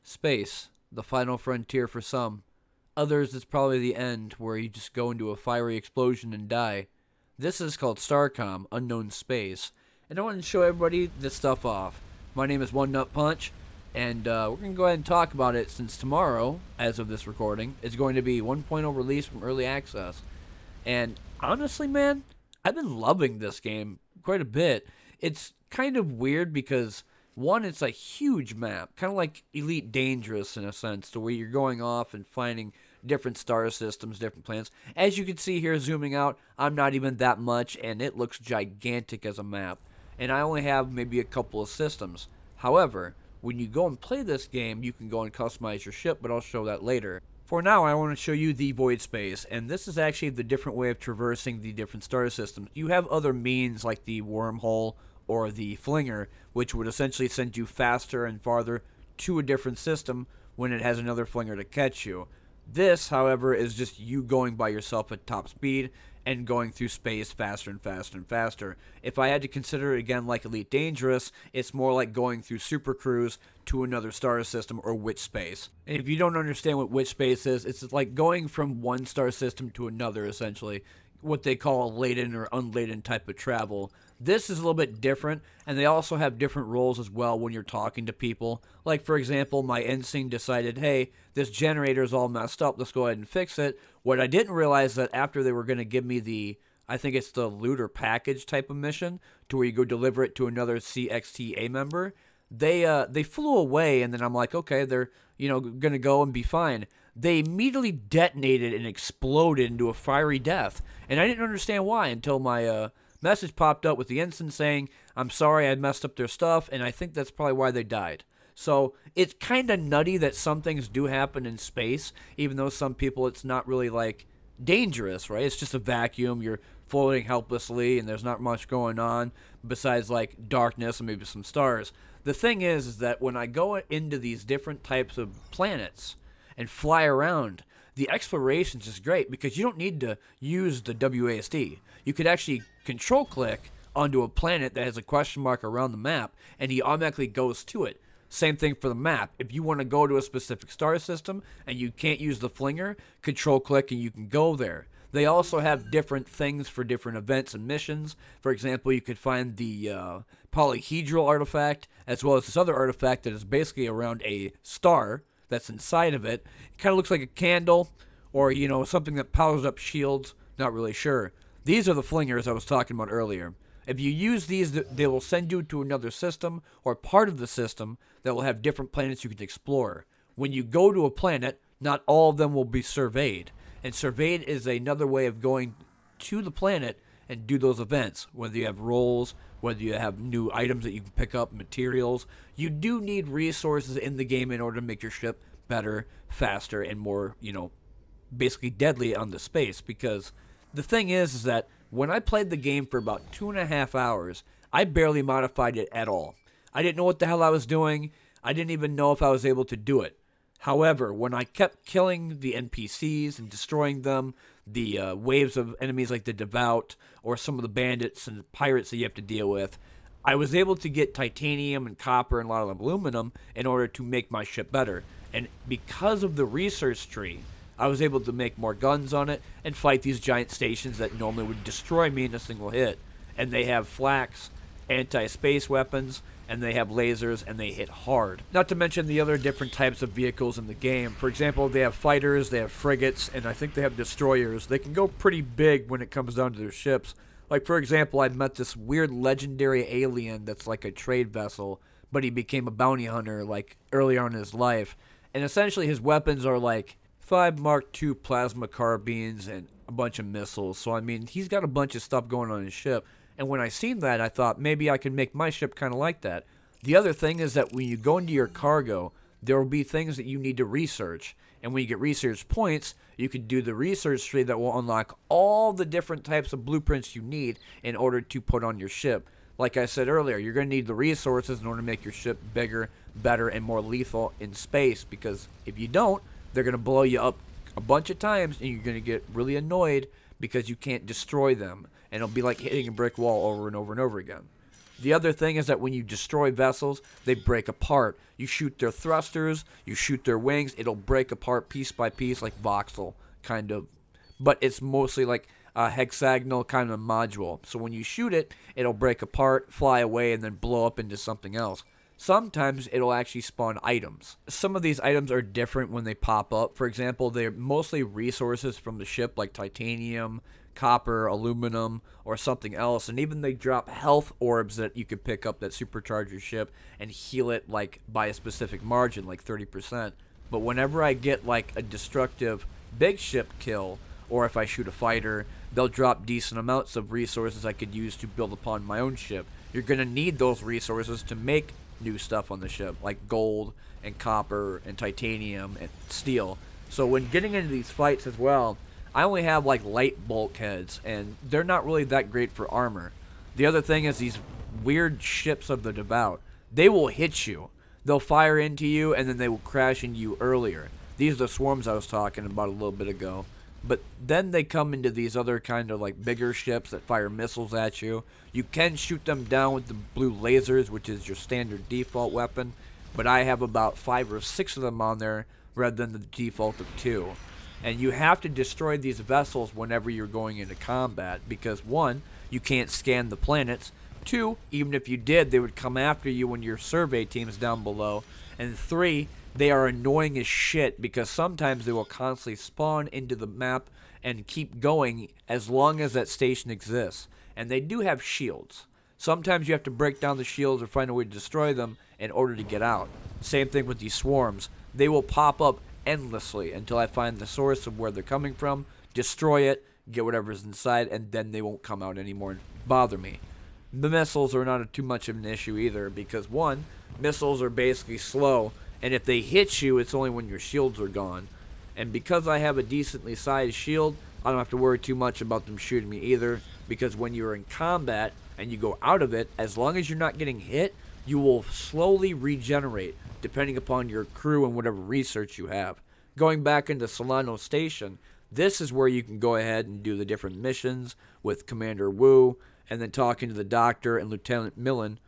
Space, the final frontier for some. Others, it's probably the end, where you just go into a fiery explosion and die. This is called STARCOM, Unknown Space. And I want to show everybody this stuff off. My name is One Nut Punch, and we're going to go ahead and talk about it since tomorrow, as of this recording, is going to be 1.0 release from Early Access. And honestly, man, I've been loving this game quite a bit. It's kind of weird because, one, it's a huge map, kind of like Elite Dangerous in a sense, to where you're going off and finding different star systems, different planets. As you can see here, zooming out, I'm not even that much, and it looks gigantic as a map. And I only have maybe a couple of systems. However, when you go and play this game, you can go and customize your ship, but I'll show that later. For now, I want to show you the void space, and this is actually the different way of traversing the different star systems. You have other means like the wormhole or the flinger, which would essentially send you faster and farther to a different system when it has another flinger to catch you. This, however, is just you going by yourself at top speed and going through space faster and faster and faster. If I had to consider it again like Elite Dangerous, it's more like going through Super Cruise to another star system or witch space. And if you don't understand what witch space is, it's like going from one star system to another, essentially. What they call a laden or unladen type of travel. This is a little bit different, and they also have different roles as well when you're talking to people. Like, for example, my ensign decided, hey, this generator is all messed up, let's go ahead and fix it. What I didn't realize that after they were going to give me the, I think it's the loot or package type of mission, to where you go deliver it to another CXTA member, they flew away, and then I'm like, okay, they're, going to go and be fine. They immediately detonated and exploded into a fiery death, and I didn't understand why until my message popped up with the ensign saying, I'm sorry I messed up their stuff, and I think that's probably why they died. So it's kind of nutty that some things do happen in space, even though some people it's not really like dangerous, right? It's just a vacuum, you're floating helplessly, and there's not much going on besides like darkness and maybe some stars. The thing is that when I go into these different types of planets and fly around, the exploration is just great because you don't need to use the WASD. You could actually control click onto a planet that has a question mark around the map, and he automatically goes to it. Same thing for the map. If you want to go to a specific star system and you can't use the flinger, control click and you can go there. They also have different things for different events and missions. For example, you could find the polyhedral artifact, as well as this other artifact that is basically around a star that's inside of it. It kind of looks like a candle or, something that powers up shields. Not really sure. These are the flingers I was talking about earlier. If you use these, they will send you to another system or part of the system that will have different planets you can explore. When you go to a planet, not all of them will be surveyed. And surveyed is another way of going to the planet and do those events. Whether you have roles, whether you have new items that you can pick up, materials. You do need resources in the game in order to make your ship better, faster, and more, basically deadly on the space. Because the thing is that when I played the game for about 2.5 hours, I barely modified it at all. I didn't know what the hell I was doing. I didn't even know if I was able to do it. However, when I kept killing the NPCs and destroying them, the waves of enemies like the Devout or some of the bandits and pirates that you have to deal with, I was able to get titanium and copper and a lot of aluminum in order to make my ship better. And because of the research tree, I was able to make more guns on it and fight these giant stations that normally would destroy me in a single hit. And they have flaks, anti-space weapons, and they have lasers, and they hit hard. Not to mention the other different types of vehicles in the game. For example, they have fighters, they have frigates, and I think they have destroyers. They can go pretty big when it comes down to their ships. Like, for example, I met this weird legendary alien that's like a trade vessel, but he became a bounty hunter, like, early on in his life. And essentially his weapons are like 5 Mark II plasma carbines and a bunch of missiles. So, I mean, he's got a bunch of stuff going on his ship. And when I seen that, I thought maybe I can make my ship kind of like that. The other thing is that when you go into your cargo, there will be things that you need to research. And when you get research points, you can do the research tree that will unlock all the different types of blueprints you need in order to put on your ship. Like I said earlier, you're going to need the resources in order to make your ship bigger, better, and more lethal in space. Because if you don't, they're going to blow you up a bunch of times, and you're going to get really annoyed because you can't destroy them. And it'll be like hitting a brick wall over and over and over again. The other thing is that when you destroy vessels, they break apart. You shoot their thrusters, you shoot their wings, it'll break apart piece by piece like voxel, kind of. But it's mostly like a hexagonal kind of module. So when you shoot it, it'll break apart, fly away, and then blow up into something else. Sometimes it'll actually spawn items. Some of these items are different when they pop up. For example, they're mostly resources from the ship like titanium, copper, aluminum, or something else. And even they drop health orbs that you could pick up that supercharge your ship and heal it like by a specific margin, like 30%. But whenever I get like a destructive big ship kill, or if I shoot a fighter, they'll drop decent amounts of resources I could use to build upon my own ship. You're going to need those resources to make new stuff on the ship, like gold and copper and titanium and steel. So when getting into these fights as well, I only have like light bulkheads, and they're not really that great for armor. The other thing is these weird ships of the Devout. They will hit you. They'll fire into you, and then they will crash into you earlier. These are the swarms I was talking about a little bit ago. But then they come into these other kind of like bigger ships that fire missiles at you. You can shoot them down with the blue lasers, which is your standard default weapon. But I have about 5 or 6 of them on there rather than the default of 2. And you have to destroy these vessels whenever you're going into combat. Because 1, you can't scan the planets. 2, even if you did, they would come after you when your survey team's down below. And 3, they are annoying as shit because sometimes they will constantly spawn into the map and keep going as long as that station exists. And they do have shields. Sometimes you have to break down the shields or find a way to destroy them in order to get out. Same thing with these swarms. They will pop up endlessly until I find the source of where they're coming from, destroy it, get whatever's inside, and then they won't come out anymore and bother me. The missiles are not too much of an issue either because 1, missiles are basically slow, and if they hit you, it's only when your shields are gone. And because I have a decently sized shield, I don't have to worry too much about them shooting me either, because when you're in combat and you go out of it, as long as you're not getting hit, you will slowly regenerate, depending upon your crew and whatever research you have. Going back into Celeano Station, this is where you can go ahead and do the different missions with Commander Wu, and then talking to the Doctor and Lieutenant Millen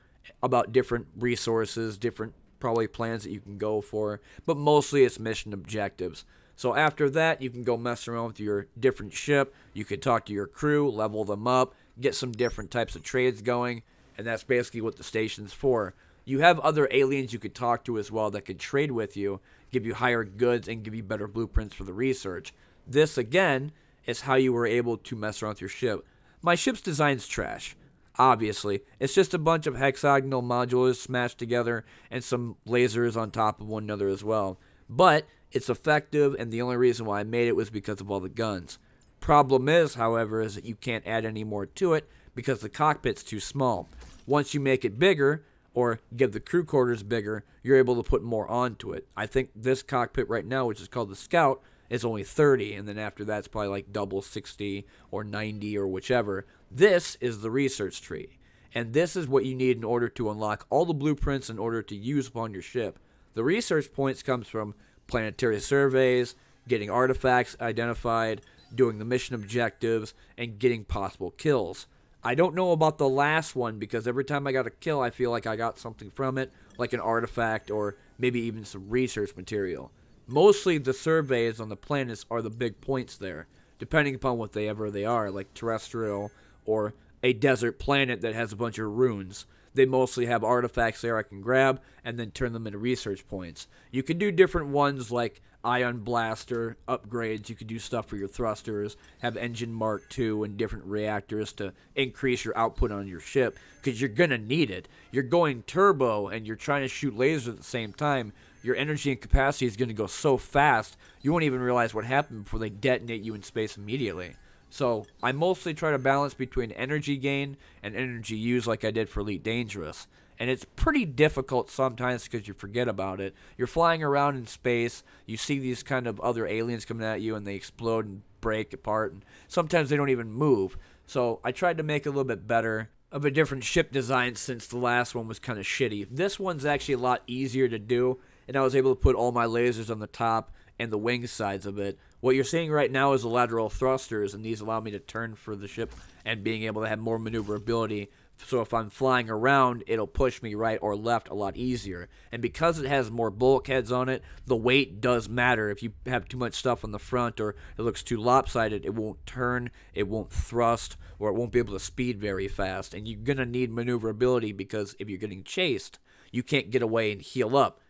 about different resources, different probably plans that you can go for, but mostly it's mission objectives. So after that, you can go mess around with your different ship, you can talk to your crew, level them up, get some different types of trades going, and that's basically what the station's for. You have other aliens you could talk to as well that could trade with you, give you higher goods, and give you better blueprints for the research. This, again, is how you were able to mess around with your ship. My ship's design's trash. Obviously, it's just a bunch of hexagonal modules smashed together and some lasers on top of one another as well. But it's effective, and the only reason why I made it was because of all the guns. Problem is, however, is that you can't add any more to it because the cockpit's too small. Once you make it bigger, or give the crew quarters bigger, you're able to put more onto it. I think this cockpit right now, which is called the Scout, is only 30, and then after that it's probably like double 60 or 90 or whichever. This is the research tree, and this is what you need in order to unlock all the blueprints in order to use upon your ship. The research points comes from planetary surveys, getting artifacts identified, doing the mission objectives, and getting possible kills. I don't know about the last one because every time I got a kill I feel like I got something from it, like an artifact or maybe even some research material. Mostly the surveys on the planets are the big points there, depending upon what they are, like terrestrial or a desert planet that has a bunch of ruins. They mostly have artifacts there I can grab and then turn them into research points. You can do different ones like ion blaster upgrades. You could do stuff for your thrusters, have engine Mark II and different reactors to increase your output on your ship because you're going to need it. You're going turbo and you're trying to shoot lasers at the same time. Your energy and capacity is going to go so fast you won't even realize what happened before they detonate you in space immediately. So I mostly try to balance between energy gain and energy use like I did for Elite Dangerous. And it's pretty difficult sometimes because you forget about it. You're flying around in space, you see these kind of other aliens coming at you and they explode and break apart, and sometimes they don't even move. So I tried to make it a little bit better of a different ship design since the last one was kind of shitty. This one's actually a lot easier to do, and I was able to put all my lasers on the top and the wing sides of it. What you're seeing right now is the lateral thrusters, and these allow me to turn for the ship and being able to have more maneuverability So if I'm flying around, it'll push me right or left a lot easier. And because it has more bulkheads on it, the weight does matter. If you have too much stuff on the front or it looks too lopsided, it won't turn, it won't thrust, or it won't be able to speed very fast. And you're going to need maneuverability because if you're getting chased, you can't get away and heal up.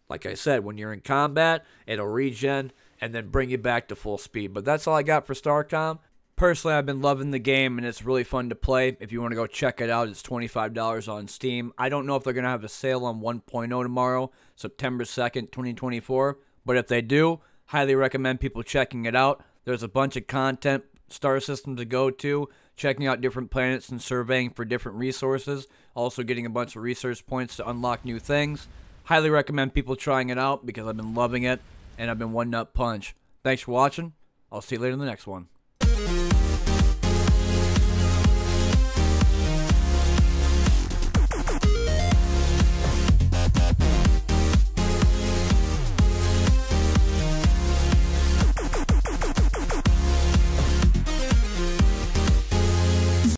Like I said, when you're in combat, it'll regen and then bring you back to full speed. But that's all I got for STARCOM. Personally, I've been loving the game, and it's really fun to play. If you want to go check it out, it's $25 on Steam. I don't know if they're going to have a sale on 1.0 tomorrow, September 2nd, 2024. But if they do, highly recommend people checking it out. There's a bunch of content, star system to go to, checking out different planets and surveying for different resources. Also getting a bunch of research points to unlock new things. Highly recommend people trying it out because I've been loving it, and I've been one nut punch. Thanks for watching. I'll see you later in the next one.